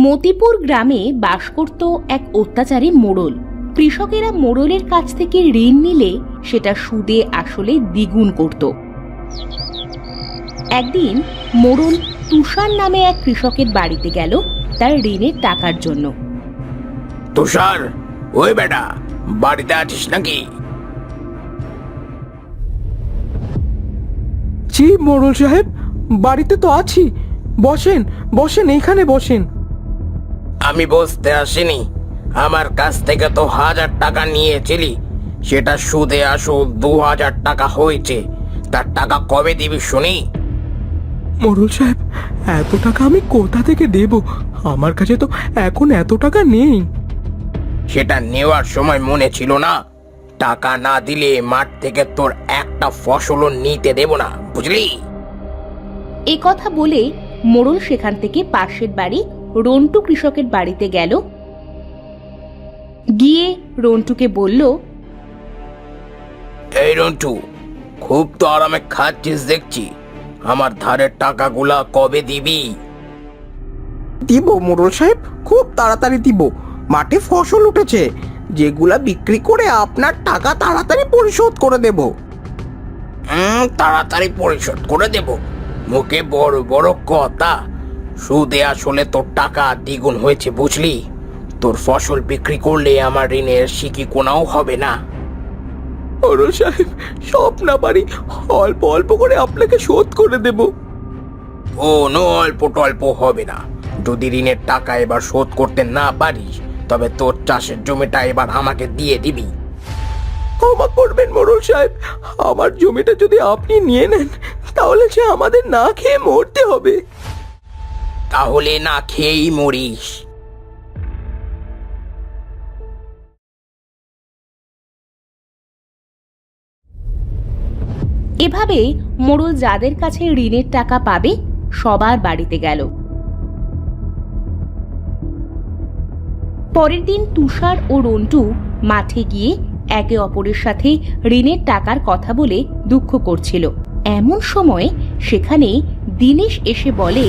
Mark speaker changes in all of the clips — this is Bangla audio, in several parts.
Speaker 1: মতিপুর গ্রামে বাস করত এক অত্যাচারী মোড়ল। কৃষকেরা মোড়লের কাছ থেকে ঋণ নিলে সেটা সুদে আসলে দ্বিগুণ করত। একদিন মোড়ল তুষার নামে এক কৃষকের বাড়িতে গেল তার ঋণের টাকার জন্য।
Speaker 2: তুষার, ওই বেটা, বাড়িতে আছিস নাকি?
Speaker 3: জি মোড়ল সাহেব, বাড়িতে তো আছি। বসেন বসেন, এইখানে বসেন।
Speaker 2: আমি বসতে আসিনি। আমার কাছ থেকে তো 1000 টাকা নিয়েছিলি, সেটা সুদে আসল 2000 টাকা হয়েছে। তার টাকা কবে দিবি শুনি?
Speaker 3: মোড়ল সাহেব, এত টাকা আমি কোথা থেকে দেব? আমার কাছে তো এখন এত টাকা নেই।
Speaker 2: সেটা নেওয়ার সময় মনে ছিল না? টাকা না দিলে মাঠ থেকে তোর একটা ফসলও নিতে দেব না, বুঝলি?
Speaker 1: এ কথা বলে মোড়ল সেখান থেকে পাশের বাড়ি রন্টু কৃষকের বাড়িতে গেল। গিয়ে রন্টুকে বলল,
Speaker 2: এই রন্টু, খুব তো আরামে খাচ্ছিস দেখছি। আমার ধারের টাকাগুলা কবে দিবি?
Speaker 4: দিব মোড়ল সাহেব, খুব তাড়াতাড়ি দিব। মাঠে ফসল উঠেছে, যেগুলা বিক্রি করে আপনার টাকা তাড়াতাড়ি পরিশোধ করে দেব।
Speaker 2: তাড়াতাড়ি পরিশোধ করে দেব? মুখে বড় বড় কথা, সুদে আসলে তোর টাকা দ্বিগুণ হয়েছে, বুঝলি? তোর ফসল বিক্রি করলে আমার ঋণের সিকি কোনাও হবে না।
Speaker 3: মোড়ল সাহেব, সব না পারি অল্প অল্প করে আপনাকে শোধ করে দেব।
Speaker 2: ও নো, অল্প টল্প হবে না। যদি ঋণের টাকা এবার শোধ করতে না পারিস, তবে তোর চাষের জমিটা এবার আমাকে দিয়ে দিবি।
Speaker 3: ক্ষমা করবেন মোড়ল সাহেব, আমার জমিটা যদি আপনি নিয়ে নেন তাহলে সে আমাদের না খেয়ে মরতে হবে।
Speaker 2: তাহলে না খেয়েই মরিস।
Speaker 1: এভাবে মোড়ল যাদের কাছে ঋণের টাকা পাবে সবার বাড়িতে গেল। পরের দিন তুষার ও রন্টু মাঠে গিয়ে একে অপরের সাথে ঋণের টাকার কথা বলে দুঃখ করছিল। এমন সময় সেখানে দীনেশ এসে বলে,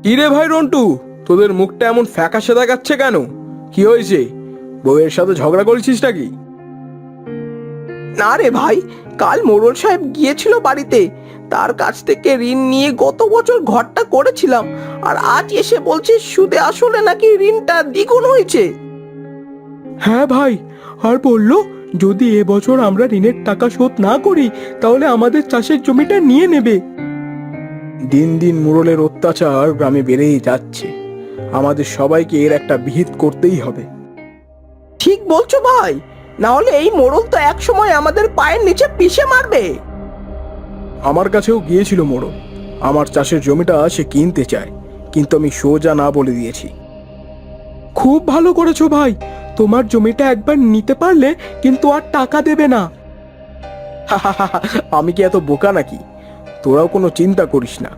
Speaker 3: কিরে ভাই রন্টু, তোদের মুখটা এমন ফ্যাকাশে দেখাচ্ছে কেন? কি হয়েছে? বউয়ের সাথে ঝগড়া করেছিস নাকি?
Speaker 4: না রে ভাই, কাল মোড়ল সাহেব গিয়েছিল বাড়িতে, তার কাছ থেকে ঋণ নিয়ে গত বছর ঘরটা করেছিলাম, আর আজ এসে বলছে সুদে আসলে নাকি ঋণটা দ্বিগুণ হয়েছে।
Speaker 3: হ্যাঁ ভাই, আর বললো যদি এবছর আমরা ঋণের টাকা শোধ না করি তাহলে আমাদের চাষের জমিটা নিয়ে নেবে। দিন দিন মোড়লের অত্যাচার গ্রামে বেড়েই যাচ্ছে। আমাদের সবাইকে এর একটা বিহিত করতেই হবে।
Speaker 4: ঠিক বলছো ভাই, না হলে এই মোড়ল তো এক সময় আমাদের পায়ের নিচে পিষে মারবে।
Speaker 3: আমার কাছেও গিয়েছিল মোড়ল, আমার চাষের জমিটা সে কিনতে চায়, কিন্তু আমি সোজা না বলে দিয়েছি। খুব ভালো করেছো ভাই, তোমার জমিটা একবার নিতে পারলে কিন্তু আর টাকা দেবে না। আমি কি এত বোকা নাকি? তোরাও কোনো চিন্তা করিস না,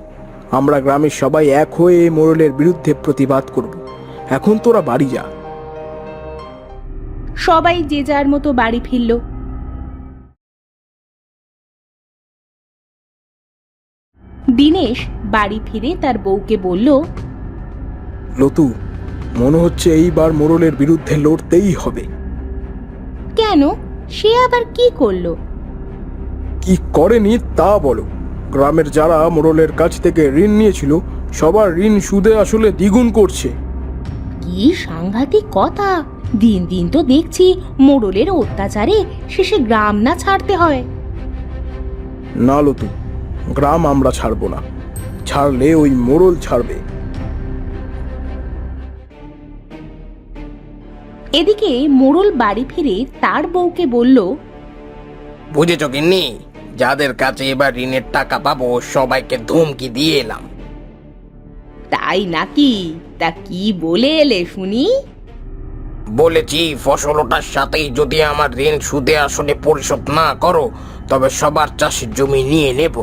Speaker 3: আমরা গ্রামের সবাই এক হয়ে মোড়লের বিরুদ্ধে প্রতিবাদ করব। এখন তোরা বাড়ি যা।
Speaker 1: সবাই যে যার মতো বাড়ি ফিরল। দীনেশ বাড়ি ফিরে তার বউকে বলল,
Speaker 3: লতু, মনে হচ্ছে এইবার মোড়লের বিরুদ্ধে লড়তেই হবে।
Speaker 1: কেন? সে আবার কি করলো?
Speaker 3: কি করেনি তা বলো। গ্রামের যারা মোড়লের কাছ থেকে ঋণ নিয়েছিল সবার ঋণ সুদে আসলে দ্বিগুণ করছে।
Speaker 1: কি সাংঘাতিক কথা! দিন দিন তো দেখছি মোড়লের অত্যাচারে শেষে গ্রাম না ছাড়তে হয়।
Speaker 3: না লতু, গ্রাম আমরা ছাড়বো না, ছাড়লে ওই মোড়ল ছাড়বে।
Speaker 1: এদিকে মোড়ল বাড়ি ফিরে তার বউকে বলল,
Speaker 2: বুঝেছ কিন্নি, যাদের কাছে এবার ঋণের টাকা পাবো সবাইকে ধমকি দিয়ে এলাম।
Speaker 1: তাই নাকি? তা কি বলে এলে শুনি?
Speaker 2: বলেছি ফসল ওঠার সাথেই যদি আমার ঋণ সুদে আসলে পরিশোধ না করো, তবে সবার চাষের জমি নিয়ে নেব।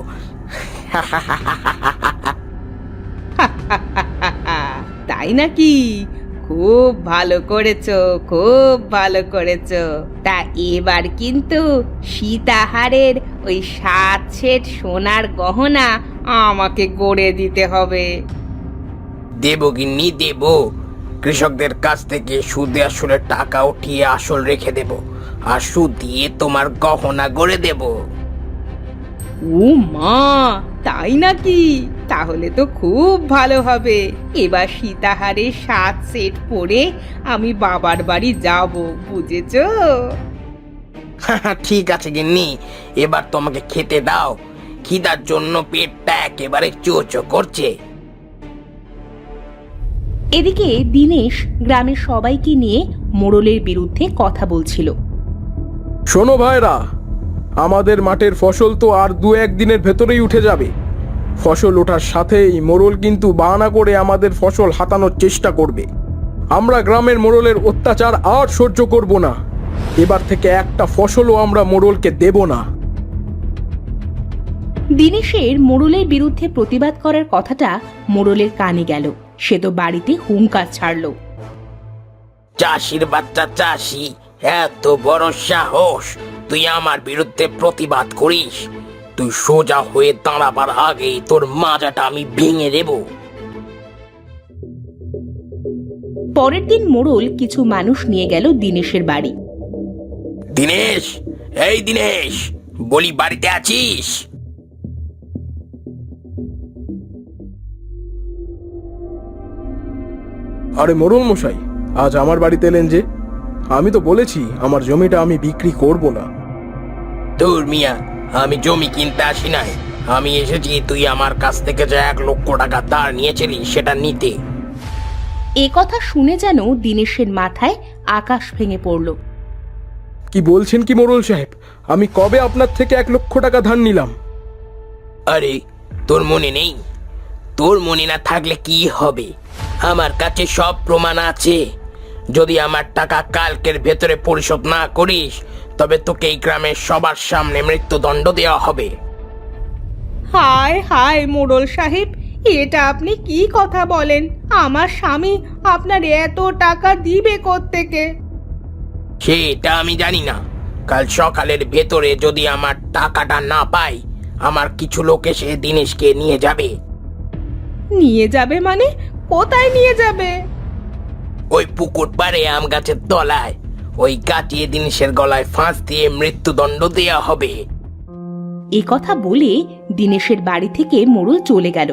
Speaker 1: তাই নাকি? খুব ভালো করেছো, খুব ভালো করেছো। তা এবার কিন্তু সীতাহারের ওই 7 সেট সোনার গহনা আমাকে গড়ে দিতে হবে।
Speaker 2: দেব গিন্নি দেব। কৃষকদের কাছ থেকে সুদে আসলে টাকা উঠিয়ে আসল রেখে দেব, আর সুদ দিয়ে তোমার গহনা গড়ে দেব।
Speaker 1: ও মা, তাই নাকি? তাহলে তো খুব ভালো হবে। এবার সীতাহারের 7 সেট পরে আমি বাবার বাড়ি যাব, বুঝেছো?
Speaker 2: ঠিক আছে গিন্নি, এবার তোমাকে খেতে দাও। খিদার জন্য পেটটা একেবারে চোচো করছে।
Speaker 1: এদিকে দিনেশ গ্রামের সবাইকে নিয়ে মোড়লের বিরুদ্ধে কথা বলছিল।
Speaker 3: শোনো ভাইরা, আমাদের মাঠের ফসল তো আর 2-1 দিনের ভেতরেই উঠে যাবে। ফসল ওঠার সাথেই মোড়ল কিন্তু বাহানা করে আমাদের ফসল হাতানোর চেষ্টা করবে। আমরা গ্রামের মোড়লের অত্যাচার আর সহ্য করব না। এবার থেকে একটা ফসলও আমরা মোড়লকে দেব না।
Speaker 1: দিনেশের মোড়লের বিরুদ্ধে প্রতিবাদ করার কথাটা মোড়লের কানে গেল। সে তো বাড়িতে হুঙ্কার ছাড়ল।
Speaker 2: চাষির বাচ্চা চাষি, এত বড় সাহস! তুই আমার বিরুদ্ধে প্রতিবাদ করিস? তুই সোজা হয়ে দাঁড়াবার আগেই তোর মাজাটা আমি ভেঙে দেব।
Speaker 1: পরের দিন মোড়ল কিছু মানুষ নিয়ে গেল দিনেশের বাড়ি।
Speaker 2: দিনেশ, এই দিনেশ, বলি বাড়িতে আছিস?
Speaker 3: আরে মোড়ল মশাই, আজ আমার বাড়িতে এলেন যে? আমি তো বলেছি আমার জমিটা আমি বিক্রি করব না।
Speaker 2: তোর মিয়া, আমি জমি কিনতে আসি নাই। আমি এসেছি তুই আমার কাছ থেকে যে 1 লক্ষ টাকা ধার নিয়েছিলি সেটা নিতে।
Speaker 1: এ কথা শুনে যেন দিনেশের মাথায় আকাশ ভেঙে পড়ল।
Speaker 3: কি বলছেন কি মোড়ল সাহেব? আমি কবে আপনার থেকে 1 লক্ষ টাকা ধার নিলাম?
Speaker 2: আরে, তোর মনে নেই? তোর মনে না থাকলে কি হবে? আমার কাছে সব প্রমাণ আছে। যদি আমার টাকা কালকের ভেতরে পরিশোধ না করিস, তবে তোকে এই গ্রামের সবার সামনে মৃত্যুদণ্ড দেওয়া হবে।
Speaker 1: হায় হায় মোড়ল সাহেব, এটা আপনি কি কথা বলেন? আমার স্বামী আপনার এত টাকা দিবে কোত্থেকে?
Speaker 2: সেটা আমি জানি না। কাল সকালের ভেতরে যদি আমার টাকাটা না পাই, আমার কিছু লোক এসে দিনেশকে নিয়ে যাবে।
Speaker 1: নিয়ে যাবে মানে? কোথায় নিয়ে যাবে?
Speaker 2: ওই পুকুর পাড়ে আম গাছের তলায়। ওই কাটিয়ে দিনেশের গলায় ফাঁস দিয়ে মৃত্যুদণ্ড দেয়া হবে।
Speaker 1: এ কথা বলে দিনেশের বাড়ি থেকে মোড়ল চলে গেল।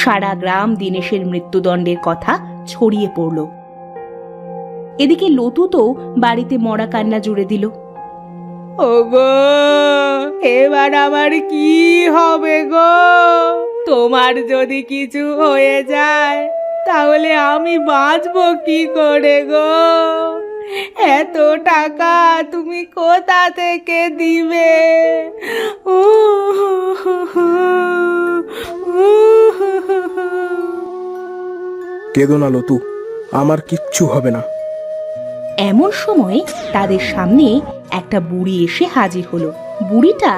Speaker 1: সারা গ্রাম দিনেশের মৃত্যুদণ্ডের কথা ছড়িয়ে পড়ল। এদিকে লতু তো বাড়িতে মরা কান্না জুড়ে দিল। ওগো, এবার আমার কি হবে গো? তোমার যদি কিছু হয়ে যায় তাহলে আমি বাঁচবো কি করে গো? এত টাকা তুমি কোথা থেকে দিবে?
Speaker 3: কেঁদো না লতু, আমার কিচ্ছু হবে না।
Speaker 1: এমন সময় তাদের সামনে একটা বুড়ি এসে হাজির হলো। বুড়িটা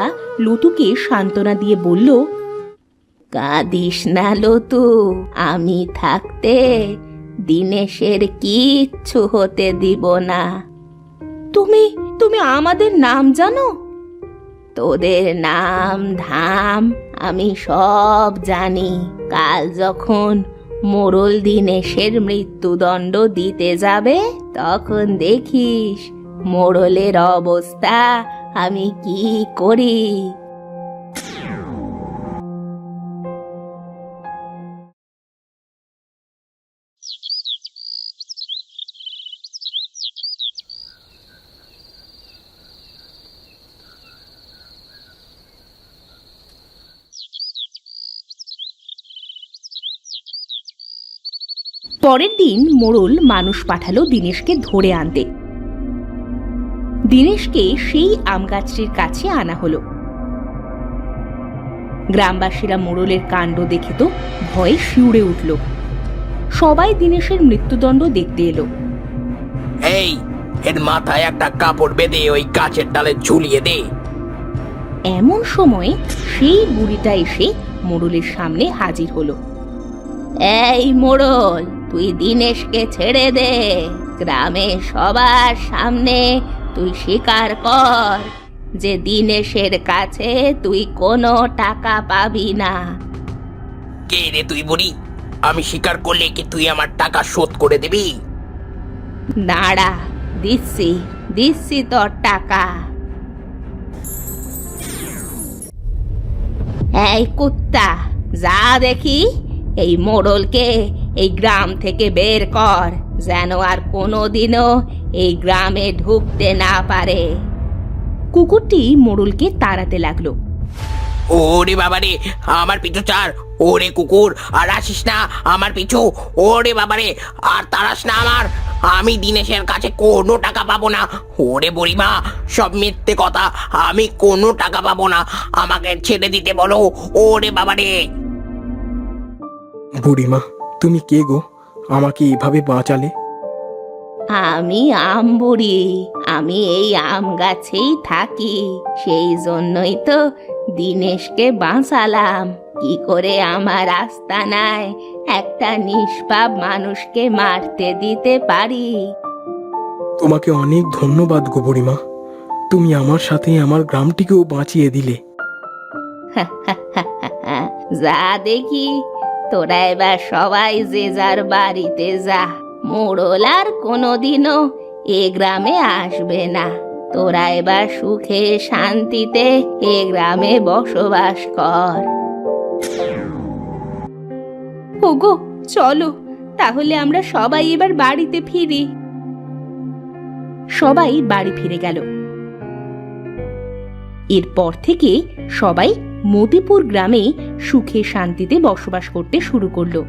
Speaker 1: লতুকে সান্ত্বনা দিয়ে বলল, কাঁদিস না লতু, আমি থাকতে দিনেশের কিচ্ছু হতে দিব না। তুমি তুমি আমাদের নাম জানো? তোদের নাম ধাম আমি সব জানি। কাল যখন মোড়ল দিনেশের মৃত্যুদণ্ড দিতে যাবে, তখন দেখিস মোড়লের অবস্থা আমি কি করি। পরের দিন মোড়ল মানুষ পাঠালো দিনেশকে ধরে আনতে। দিনেশকে সেই আম গাছটির কাছে আনা হলো। গ্রামবাসীরা মোড়লের কাণ্ড দেখে তো ভয়ে শিউরে উঠল। সবাই দিনেশের মৃত্যুদণ্ড দেখতে এলো।
Speaker 2: এই, এর মাথায় একটা কাপড় বেঁধে ওই গাছের ডালে ঝুলিয়ে দে।
Speaker 1: এমন সময় সেই বুড়িটা এসে মোড়লের সামনে হাজির হলো। এই মোড়ল, তুই দিনেশকে ছেড়ে দে। গ্রামে সবার সামনে তুই স্বীকার কর যে দিনেশের কাছে তুই কোনো টাকা পাবি না।
Speaker 2: কে রে তুই বুড়ি? আমি স্বীকার করলে কি তুই আমার টাকা শোধ করে দিবি?
Speaker 1: দাঁড়া, দিচ্ছি দিচ্ছি তোর টাকা। এই কুত্তা, যা দেখি এই মোড়লকে এই গ্রাম থেকে বের কর, যেন আর কোনোদিনও এই গ্রামে ঢুকতে না পারে। কুকুরটি মোড়লকে তাড়াতে লাগলো।
Speaker 2: ওরে বাবারে, আমার পিছু ছাড়। ওরে কুকুর, আর আসিস না আমার পিছু। ওরে বাবারে, আর তাড়াস না আমার। আমি দিনেশের কাছে কোনো টাকা পাবো না। ওরে বুড়িমা, সব মিথ্যে কথা। আমি কোনো টাকা পাবো না, আমাকে ছেড়ে দিতে বলো। ওরে বাবারে।
Speaker 3: বুড়িমা, তুমি কে গো? আমাকে এভাবে বাঁচালে?
Speaker 1: আমি আম বুড়ি, আমি এই আম গাছেই থাকি, সেই জন্যই তো দিনেশকে বাঁচালাম। কি করে আমার আস্তানায় একটা নিষ্পাপ মানুষকে মারতে দিতে পারি?
Speaker 3: তোমাকে অনেক ধন্যবাদ গো বুড়িমা। তুমি আমার সাথে আমার গ্রামটিকেও বাঁচিয়ে দিলে।
Speaker 1: যা দেখি, তোরা এবার সবাই যে যার বাড়িতে যা। মোড়ল আর কোনোদিনও এ গ্রামে আসবে না। তোরা এবার সুখে শান্তিতে এ গ্রামে বসবাস কর। ওগো, চলো তাহলে আমরা সবাই এবার বাড়িতে ফিরি। সবাই বাড়ি ফিরে গেল। এরপর থেকে সবাই মতিপুর গ্রামে সুখে শান্তিতে বসবাস করতে শুরু করলো।